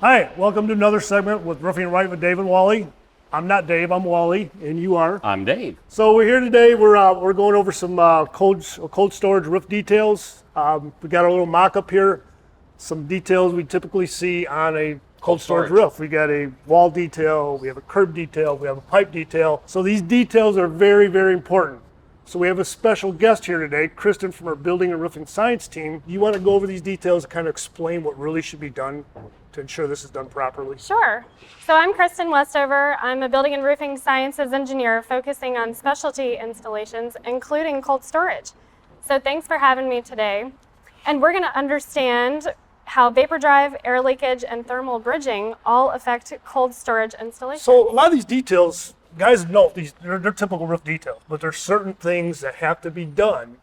Hi, welcome to another segment with Roofing Right with Dave and Wally. I'm not Dave, I'm Wally, and you are? I'm Dave. So we're here today, we're going over some cold storage roof details. We got a little mock-up here, some details we typically see on a cold storage roof. We got a wall detail, we have a curb detail, we have a pipe detail. So these details are very, very important. So we have a special guest here today, Kristin from our Building and Roofing Science team. You want to go over these details and kind of explain what really should be done to ensure this is done properly? Sure. So I'm Kristin Westover. I'm a Building and Roofing Sciences engineer focusing on specialty installations, including cold storage. So thanks for having me today. And we're going to understand how vapor drive, air leakage, and thermal bridging all affect cold storage installations. So a lot of these details, guys know they're typical roof details, but there's certain things that have to be done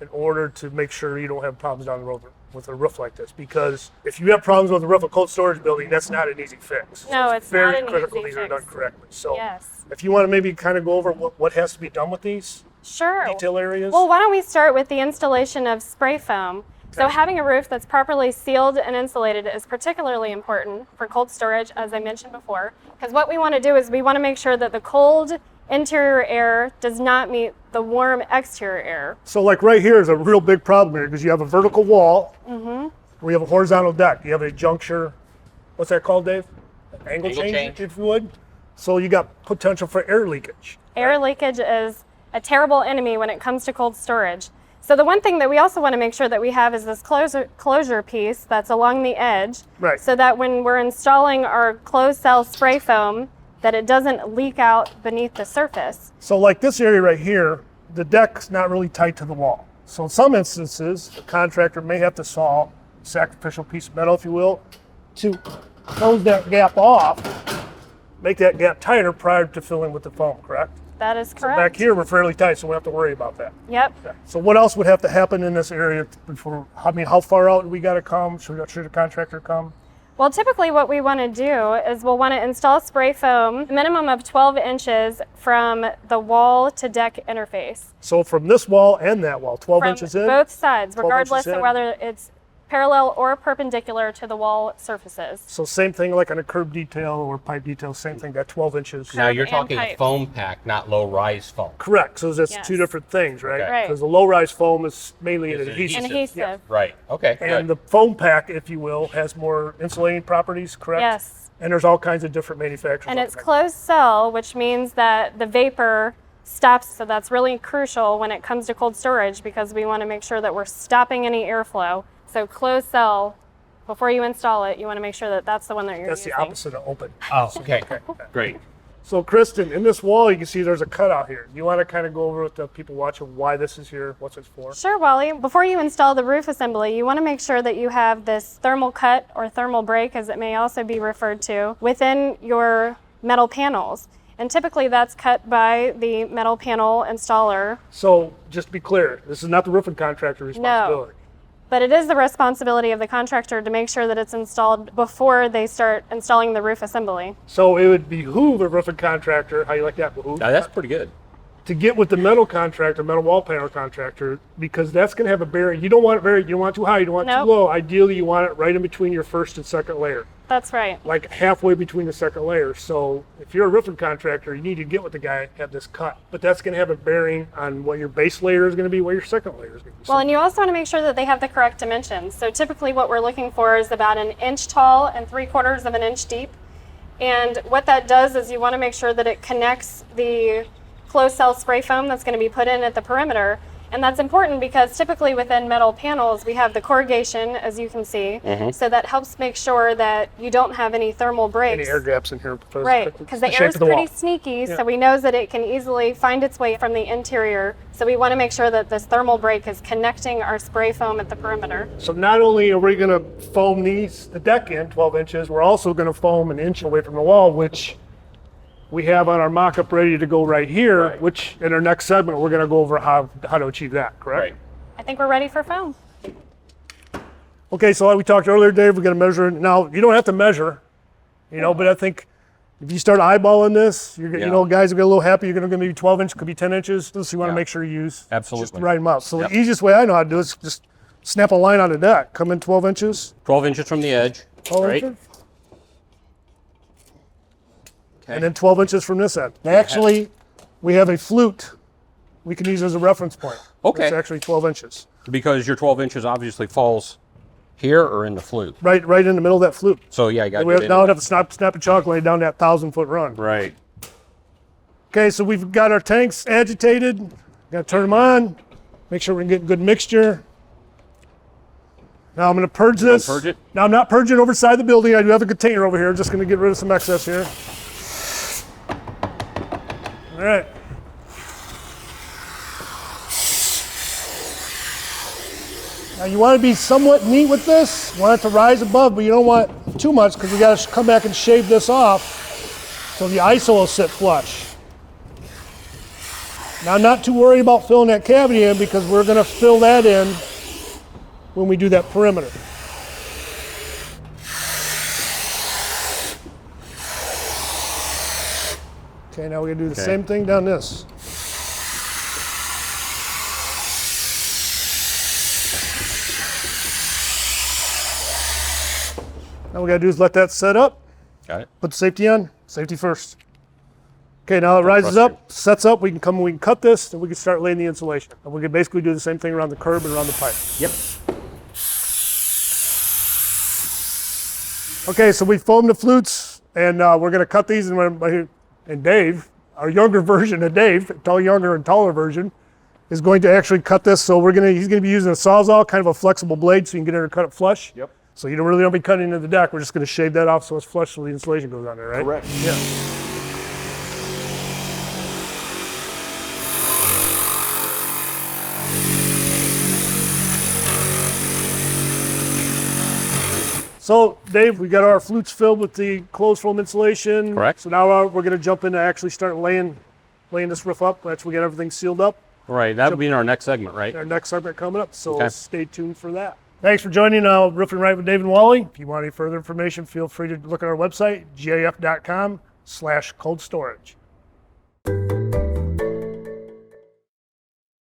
in order to make sure you don't have problems down the road with a roof like this. Because if you have problems with a roof of cold storage building, that's not an easy fix. No, it's very not an critical easy these are fix. done correctly. So Yes. if you want to maybe kind of go over what has to be done with these Sure. detail areas. Well, why don't we start with the installation of spray foam. So Okay. having a roof that's properly sealed and insulated is particularly important for cold storage, as I mentioned before, because what we want to do is we want to make sure that the cold interior air does not meet the warm exterior air. So like right here is a real big problem here because you have a vertical wall. We have a horizontal deck. You have a juncture, what's that called, Dave? Angle change, if you would. So you got potential for air leakage. Air leakage is a terrible enemy when it comes to cold storage. So the one thing that we also want to make sure that we have is this closure piece that's along the edge, Right. so that when we're installing our closed cell spray foam, that it doesn't leak out beneath the surface. So like this area right here, the deck's not really tight to the wall. So in some instances, the contractor may have to saw a sacrificial piece of metal, if you will, to close that gap off, make that gap tighter prior to filling with the foam, correct? That is correct. Back here, we're fairly tight, so we don't have to worry about that. Yep. So what else would have to happen in this area before, I mean, how far out do we gotta come? Should the contractor come? Well, typically what we want to do is we'll want to install spray foam a minimum of 12 inches from the wall to deck interface. So from this wall and that wall, 12 From inches in? both sides, 12 regardless inches of in. whether it's parallel or perpendicular to the wall surfaces. So same thing like on a curb detail or pipe detail, same thing, got 12 inches. Now you're and talking pipe. foam pack, not low rise foam. Correct, so that's Yes. two different things, right? Okay. Right. Because the low-rise foam is mainly an It's adhesive. Adhesive. Yeah. Right. Okay. And Good. the foam pack, if you will, has more insulating properties, correct? Yes. And there's all kinds of different manufacturers. And out it's there. closed cell, which means that the vapor stops. So that's really crucial when it comes to cold storage because we want to make sure that we're stopping any airflow. So closed cell, before you install it, you want to make sure that that's the one that you're That's using. the opposite of open. Oh, okay. Great. So Kristin, in this wall, you can see there's a cutout here. You want to kind of go over with the people watching why this is here, what's it for? Sure, Wally. Before you install the roof assembly, you want to make sure that you have this thermal cut or thermal break, as it may also be referred to, within your metal panels. And typically that's cut by the metal panel installer. So just to be clear, this is not the roofing contractor's responsibility. But it is the responsibility of the contractor to make sure that it's installed before they start installing the roof assembly. So it would behoove a roofing contractor, how you like that, behoove? Now that's pretty good. To get with the metal contractor, metal wall panel contractor, because that's going to have a bearing. You don't want it you don't want it too high, you don't want it Nope. too low. Ideally, you want it right in between your first and second layer, That's right. like halfway between the second layer. So if you're a roofing contractor, you need to get with the guy, have this cut. But that's going to have a bearing on what your base layer is going to be, what your second layer is going to be. Well, and you also want to make sure that they have the correct dimensions. So typically what we're looking for is about 1 inch tall and 3/4 of an inch deep. And what that does is you want to make sure that it connects the closed cell spray foam that's going to be put in at the perimeter. And that's important because typically within metal panels, we have the corrugation, as you can see. So that helps make sure that you don't have any thermal breaks. any air gaps in here. Right, because the air is pretty sneaky, Yeah. so we know that it can easily find its way from the interior. So we want to make sure that this thermal break is connecting our spray foam at the perimeter. So not only are we going to foam the deck in 12 inches, we're also going to foam 1 inch away from the wall, which we have on our mock-up ready to go right here, Right. which in our next segment, we're going to go over how to achieve that, correct? Right. I think we're ready for foam. Okay, so like we talked earlier, Dave, we're going to measure. Now, you don't have to measure, but I think if you start eyeballing this, you know, guys will get a little happy. You're going to maybe 12 inches, could be 10 inches. So you want to make sure you use Absolutely. just the right amount. So the easiest way I know how to do it is just snap a line on the deck. Come in 12 inches. 12 inches from the edge. 12 right? inches. and then 12 inches from this end. Actually, we have a flute we can use as a reference point. Okay. It's actually 12 inches. Because your 12 inches obviously falls here or in the flute. Right in the middle of that flute. So yeah, you got We now have to snap a chalk line down that 1,000-foot run. Right. Okay, so we've got our tanks agitated. Got to turn them on. Make sure we're getting good mixture. Now I'm going to purge this. Purge it? Now I'm not purging overside the building. I do have a container over here. Just going to get rid of some excess here. All right. Now you want to be somewhat neat with this. You want it to rise above, but you don't want too much because we got to come back and shave this off so the ISO will sit flush. Now I'm not too worried about filling that cavity in because we're going to fill that in when we do that perimeter. Okay, now we're going to do the same thing down this. Now what we got to do is let that set up. Got it. Put the safety on. Safety first. Okay, now it rises up, sets up. We can cut this, and we can start laying the insulation. And we can basically do the same thing around the curb and around the pipe. Yep. Okay, so we foamed the flutes, and we're going to cut these. And Dave, our younger version of Dave, younger and taller version, is going to actually cut this. So he's going to be using a Sawzall, kind of a flexible blade, so you can get in and cut it flush. Yep. So you don't really want to be cutting into the deck. We're just going to shave that off so it's flush, so the insulation goes on there, right? Correct. Yeah. So, Dave, we got our flutes filled with the closed foam insulation. Correct. So now we're going to jump into actually start laying this roof up. After we get everything sealed up. Right, that would be in our next segment, right? Our next segment coming up, so Okay. stay tuned for that. Thanks for joining Roofing Right with Dave and Wally. If you want any further information, feel free to look at our website, gaf.com/cold storage.